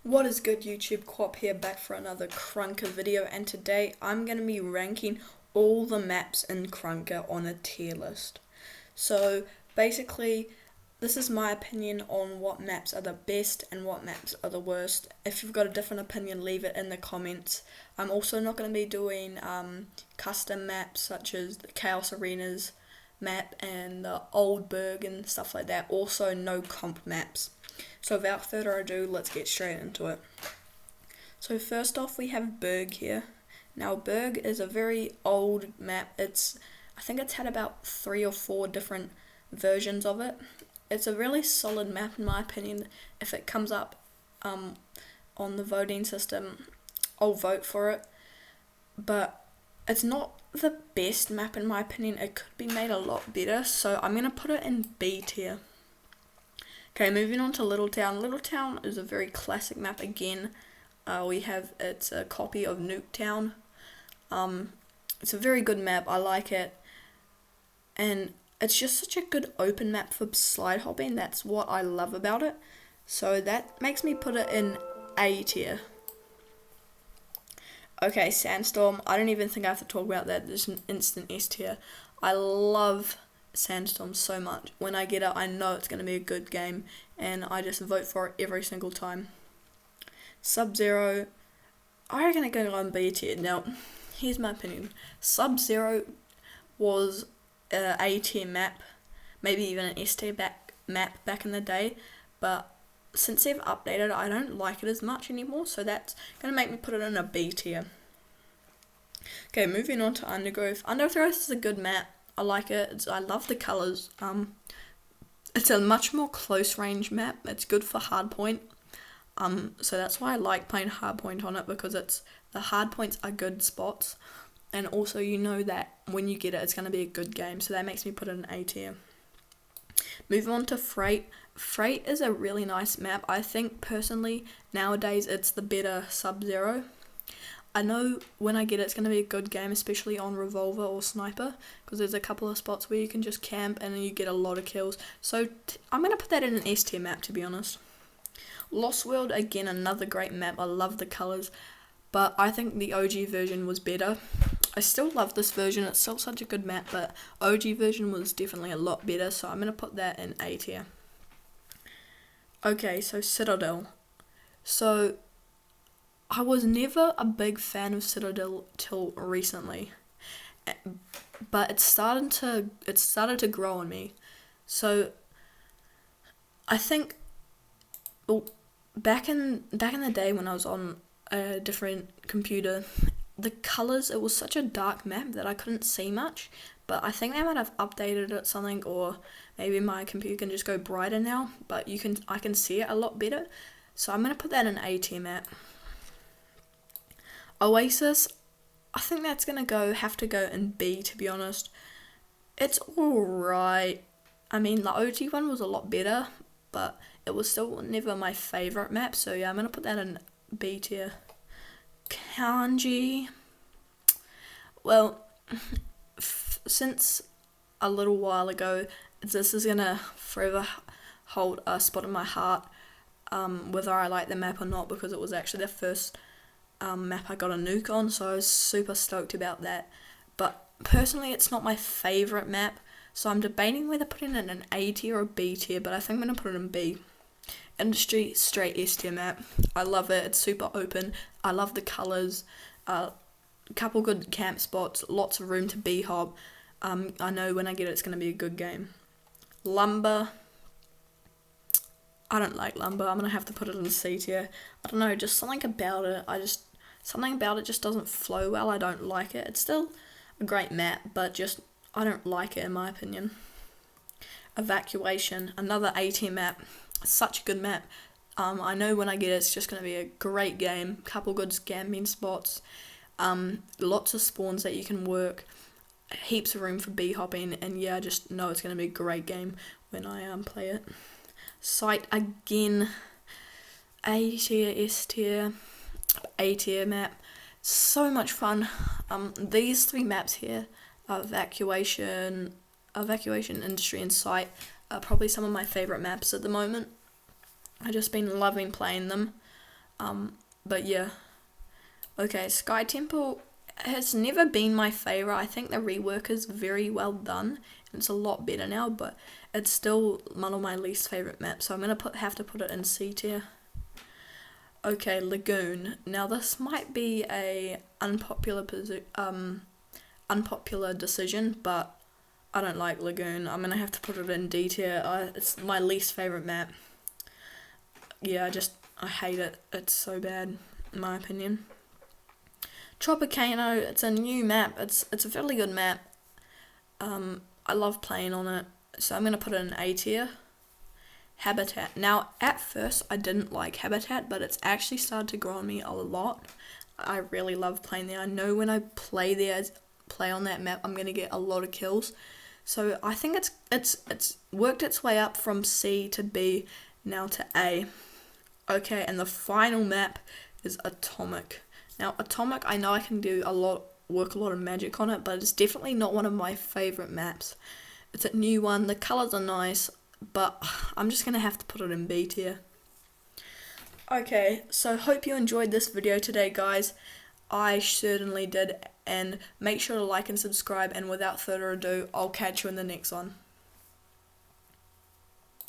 What is good, YouTube? QOPPP here, back for another Krunker video, and today I'm going to be ranking all the maps in Krunker on a tier list. So basically, this is my opinion on what maps are the best and what maps are the worst. If you've got a different opinion, leave it in the comments. I'm also not going to be doing custom maps such as the Chaos Arenas map and the Old Berg and stuff like that. Also no comp maps. So without further ado, let's get straight into it. So first off, we have Berg here. Now Berg is a very old map. I think it's had about 3 or 4 different versions of it. It's a really solid map in my opinion. If it comes up on the voting system, I'll vote for it. But it's not the best map in my opinion. It could be made a lot better, so I'm going to put it in B tier. Okay, moving on to Little Town. Little Town is a very classic map again. It's a copy of Nuketown. It's a very good map, I like it. And it's just such a good open map for slide hopping, that's what I love about it. So that makes me put it in A tier. Okay, Sandstorm, I don't even think I have to talk about that, there's an instant S tier. I love Sandstorm so much. When I get it, I know it's going to be a good game, and I just vote for it every single time. Sub-Zero, I reckon it going on B tier. Now, here's my opinion. Sub-Zero was a A tier map, maybe even an S tier map back in the day, but since they've updated it, I don't like it as much anymore, so that's going to make me put it in a B tier. Okay, moving on to Undergrowth. Undergrowth is a good map. I like it. I love the colours. It's a much more close range map. It's good for hardpoint. So that's why I like playing hardpoint on it, because the hardpoints are good spots, and also you know that when you get it, it's going to be a good game. So that makes me put it in A tier. Moving on to Freight. Freight is a really nice map. I think personally nowadays it's the better Sub-Zero. I know when I get it, it's going to be a good game, especially on Revolver or Sniper, because there's a couple of spots where you can just camp and you get a lot of kills. So I'm going to put that in an S tier map, to be honest. Lost World, again, another great map. I love the colours, but I think the OG version was better. I still love this version. It's still such a good map, but OG version was definitely a lot better, so I'm going to put that in A tier. Okay, so Citadel. So I was never a big fan of Citadel till recently, but it started to grow on me. So I think, well, back in the day when I was on a different computer, the colours, it was such a dark map that I couldn't see much. But I think they might have updated it something, or maybe my computer can just go brighter now. But I can see it a lot better. So I'm gonna put that in A tier map. Oasis, I think that's have to go in B, to be honest. It's alright. I mean, the OG one was a lot better, but it was still never my favourite map, so yeah, I'm going to put that in B tier. Kanji, well, since a little while ago, this is going to forever hold a spot in my heart, whether I like the map or not, because it was actually the first map I got a nuke on, so I was super stoked about that. But personally, it's not my favourite map, so I'm debating whether putting it in an A tier or B tier, but I think I'm going to put it in B. Industry, straight S tier map. I love it. It's super open. I love the colours. A couple good camp spots. Lots of room to b-hop. I know when I get it, it's going to be a good game. Lumber. I don't like Lumber. I'm going to have to put it in C tier. I don't know, just something about it. Something about it just doesn't flow well. I don't like it. It's still a great map, but just I don't like it in my opinion. Evacuation, another A tier map. Such a good map. I know when I get it, it's just going to be a great game. Couple good scamming spots. Lots of spawns that you can work. Heaps of room for b-hopping. And yeah, I just know it's going to be a great game when I play it. Sight, again. A tier, S tier, A tier map. So much fun. These 3 maps here, Evacuation, Industry, and Sight, are probably some of my favourite maps at the moment. I've just been loving playing them. But yeah. Okay, Sky Temple has never been my favourite. I think the rework is very well done. It's a lot better now, but it's still one of my least favourite maps, so I'm going to have to put it in C tier. Okay, Lagoon. Now this might be a unpopular decision, but I don't like Lagoon. I'm going to have to put it in D tier. It's my least favourite map. Yeah, I hate it. It's so bad, in my opinion. Tropicano, it's a new map. It's a fairly good map. I love playing on it, so I'm going to put it in A tier. Habitat. Now, at first, I didn't like Habitat, but it's actually started to grow on me a lot. I really love playing there. I know when I play on that map, I'm going to get a lot of kills. So I think it's worked its way up from C to B, now to A. Okay, and the final map is Atomic. Now, Atomic, I know I can work a lot of magic on it, but it's definitely not one of my favourite maps. It's a new one, the colours are nice, but I'm just going to have to put it in B tier. Okay, so hope you enjoyed this video today, guys. I certainly did, and make sure to like and subscribe, and without further ado, I'll catch you in the next one.